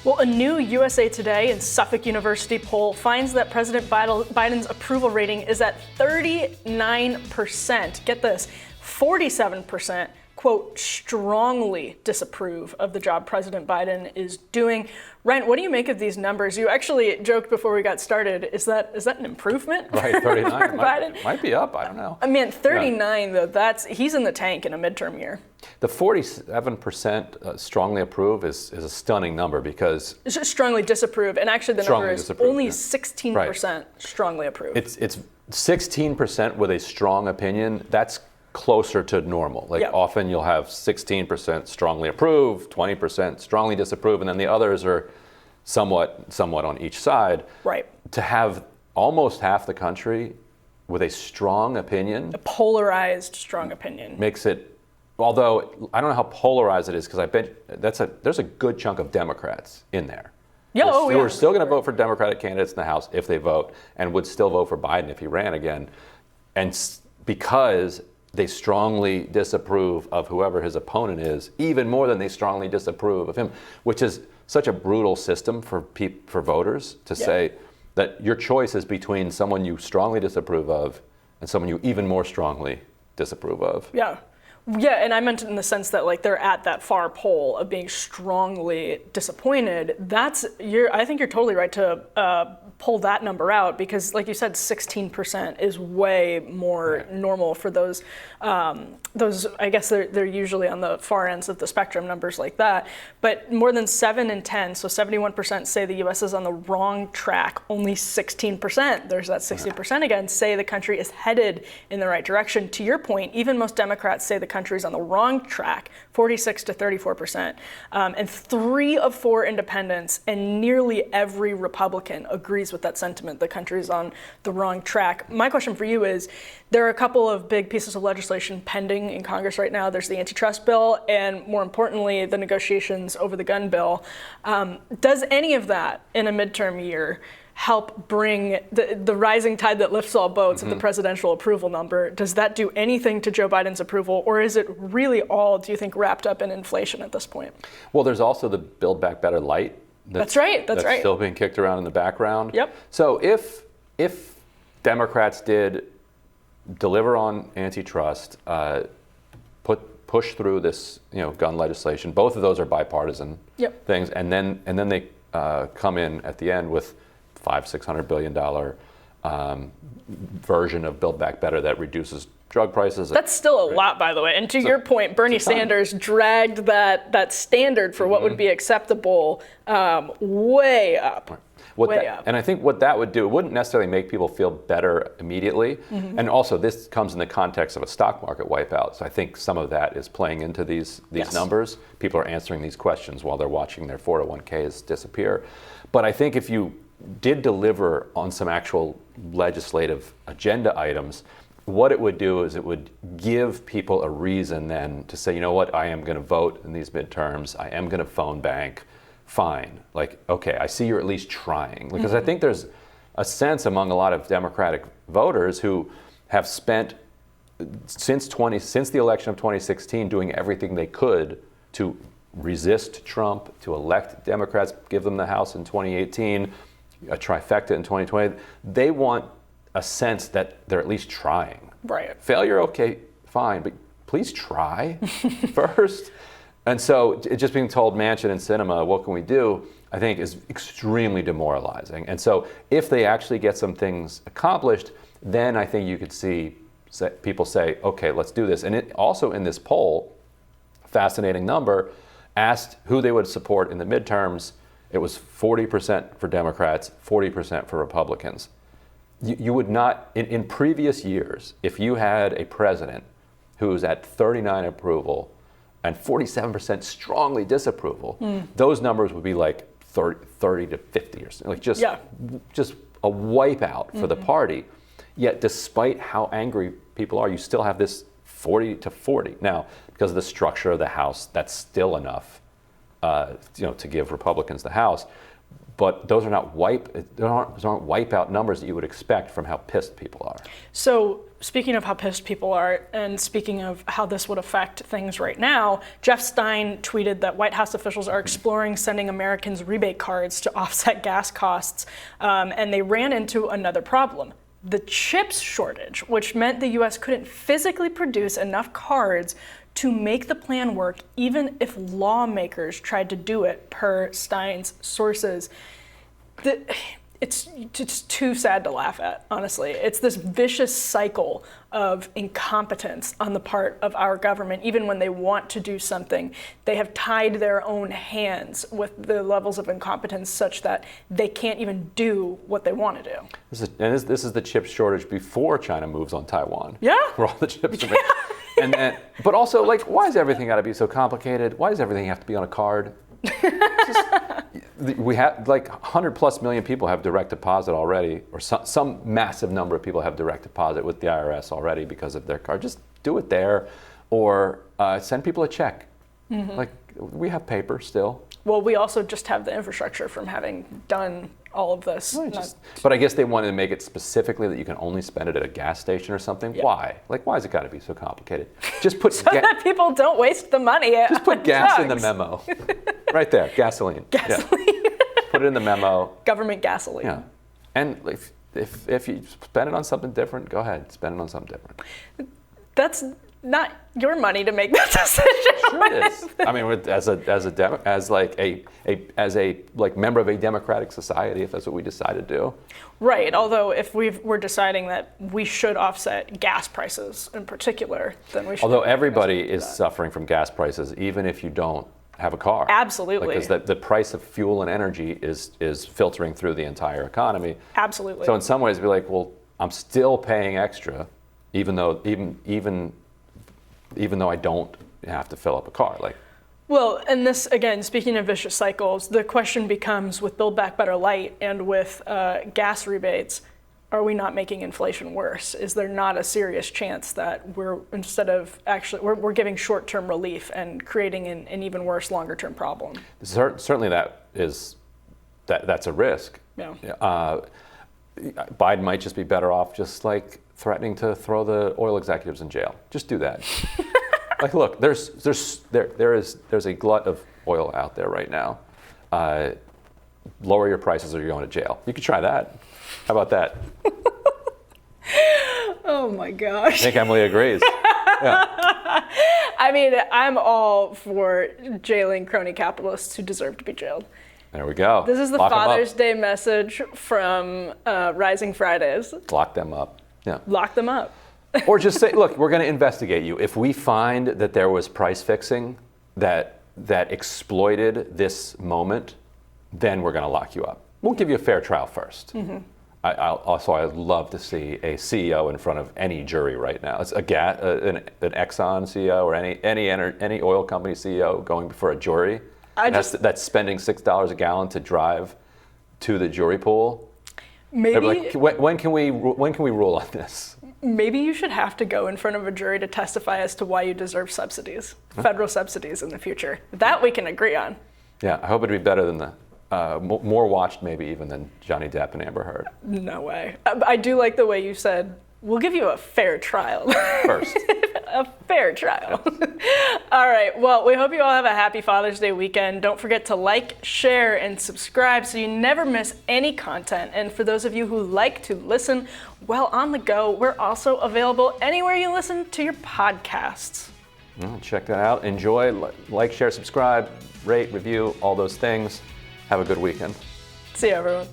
Well, a new USA Today and Suffolk University poll finds that President Biden's approval rating is at 39%. Get this, 47%, quote, strongly disapprove of the job President Biden is doing. Ryan, what do you make of these numbers? You actually joked before we got started. Is that an improvement? Right, 39 might be up. I don't know. I mean, 39 though. He's in the tank in a midterm year. The 47% strongly approve is a stunning number because it's just strongly disapprove, and actually the number is only 16% strongly approve. It's 16% with a strong opinion. That's closer to normal. Often you'll have 16% strongly approve, 20% strongly disapprove, and then the others are somewhat on each side. Right. To have almost half the country with a strong opinion, a polarized strong opinion, makes it. Although I don't know how polarized it is, because I bet there's a good chunk of Democrats in there. We're still going to vote for Democratic candidates in the House if they vote, and would still vote for Biden if he ran again, and because they strongly disapprove of whoever his opponent is, even more than they strongly disapprove of him, which is such a brutal system for voters to say that your choice is between someone you strongly disapprove of and someone you even more strongly disapprove of. Yeah, and I meant it in the sense that they're at that far pole of being strongly disappointed. I think you're totally right to pull that number out, because like you said, 16% is way more normal for those. I guess they're usually on the far ends of the spectrum, numbers like that. But more than 7 in 10, so 71% say the U.S. is on the wrong track. Only 16%, there's that 60% again, say the country is headed in the right direction. To your point, even most Democrats say the country is on the wrong track, 46 to 34%. And 3 of 4 independents and nearly every Republican agrees with that sentiment. The country is on the wrong track. My question for you is, there are a couple of big pieces of legislation pending in Congress right now. There's the antitrust bill, and more importantly, the negotiations over the gun bill. Does any of that in a midterm year help bring the rising tide that lifts all boats of the presidential approval number? Does that do anything to Joe Biden's approval, or is it really all, do you think, wrapped up in inflation at this point? Well, there's also the Build Back Better light. That's right. That's still being kicked around in the background. Yep. So if Democrats did deliver on antitrust, push through this gun legislation, both of those are bipartisan things, and then they come in at the end with $500-600 billion version of Build Back Better that reduces drug prices. That's still a lot, by the way. And to your point, Bernie Sanders dragged that standard for what would be acceptable way up. Way up. And I think what that would do, it wouldn't necessarily make people feel better immediately. And also, this comes in the context of a stock market wipeout. So I think some of that is playing into these numbers. People are answering these questions while they're watching their 401ks disappear. But I think if you did deliver on some actual legislative agenda items, what it would do is it would give people a reason then to say, you know what, I am going to vote in these midterms. I am going to phone bank. Fine. Okay, I see you're at least trying. Because I think there's a sense among a lot of Democratic voters who have spent since the election of 2016 doing everything they could to resist Trump, to elect Democrats, give them the House in 2018, a trifecta in 2020. They want a sense that they're at least trying. Right. Failure, okay, fine, but please try first. And so just being told Manchin and Sinema, what can we do, I think is extremely demoralizing. And so if they actually get some things accomplished, then I think you could see people say, okay, let's do this. And it also in this poll, fascinating number, asked who they would support in the midterms. It was 40% for Democrats, 40% for Republicans. You would not, in previous years, if you had a president who's at 39 approval and 47% strongly disapproval, those numbers would be like 30 to 50 or something, just a wipeout for the party. Yet despite how angry people are, you still have this 40 to 40. Now, because of the structure of the House, that's still enough to give Republicans the House. But those aren't wipeout numbers that you would expect from how pissed people are. So speaking of how pissed people are, and speaking of how this would affect things right now, Jeff Stein tweeted that White House officials are exploring sending Americans rebate cards to offset gas costs, and they ran into another problem. The chips shortage, which meant the US couldn't physically produce enough cards to make the plan work, even if lawmakers tried to do it, per Stein's sources. It's too sad to laugh at, honestly. It's this vicious cycle of incompetence on the part of our government. Even when they want to do something, they have tied their own hands with the levels of incompetence such that they can't even do what they want to do. This is the chip shortage before China moves on Taiwan. Yeah. Where all the chips are made. And then, but also, like, why does everything got to be so complicated? Why does everything have to be on a card? We have like 100+ million people have direct deposit already, or some massive number of people have direct deposit with the IRS already because of their card. Just do it there, or send people a check. Like, we have paper still. Well, we also just have the infrastructure from having done all of this. But I guess they wanted to make it specifically that you can only spend it at a gas station or something. Yeah. Why? Like, why has it got to be so complicated? Just put so that people don't waste the money. Just put gas in the memo. Right there, gasoline. Gasoline. Yeah. Put it in the memo. Government gasoline. Yeah. And if you spend it on something different, go ahead, spend it on something different. That's not your money to make that decision. Sure it is. I mean, as a member of a democratic society, if that's what we decide to do. Right. Although if we're deciding that we should offset gas prices in particular, then we should. Although everybody is suffering from gas prices, even if you don't have a car. Absolutely. Because the price of fuel and energy is filtering through the entire economy. Absolutely. So in some ways, be like, well, I'm still paying extra, even though I don't have to fill up a car. Like, well, and this, again, speaking of vicious cycles, the question becomes with Build Back Better Light and with gas rebates, are we not making inflation worse? Is there not a serious chance that we're we're giving short-term relief and creating an even worse longer-term problem? Certainly that's a risk. Yeah. Biden might just be better off just like threatening to throw the oil executives in jail. Just do that. Like, look, there's a glut of oil out there right now. Lower your prices or you're going to jail. You could try that. How about that? Oh my gosh. I think Emily agrees. Yeah. I mean, I'm all for jailing crony capitalists who deserve to be jailed. There we go. This is the Father's Day message from Rising Fridays. Lock them up. Yeah. Lock them up. Or just say, look, we're going to investigate you. If we find that there was price fixing that exploited this moment, then we're going to lock you up. We'll give you a fair trial first. Mm-hmm. I'd love to see a CEO in front of any jury right now. It's an Exxon CEO or any oil company CEO going before a jury that's spending $6 a gallon to drive to the jury pool. Maybe like, when can we rule on this? Maybe you should have to go in front of a jury to testify as to why you deserve subsidies, federal subsidies in the future. That we can agree on. Yeah, I hope it'd be better than the more watched maybe even than Johnny Depp and Amber Heard. No way. I do like the way you said, we'll give you a fair trial. First. A fair trial. All right, well, we hope you all have a happy Father's Day weekend. Don't forget to like, share, and subscribe so you never miss any content. And for those of you who like to listen while on the go, we're also available anywhere you listen to your podcasts. Well, check that out. Enjoy, like, share, subscribe, rate, review, all those things. Have a good weekend. See you, everyone.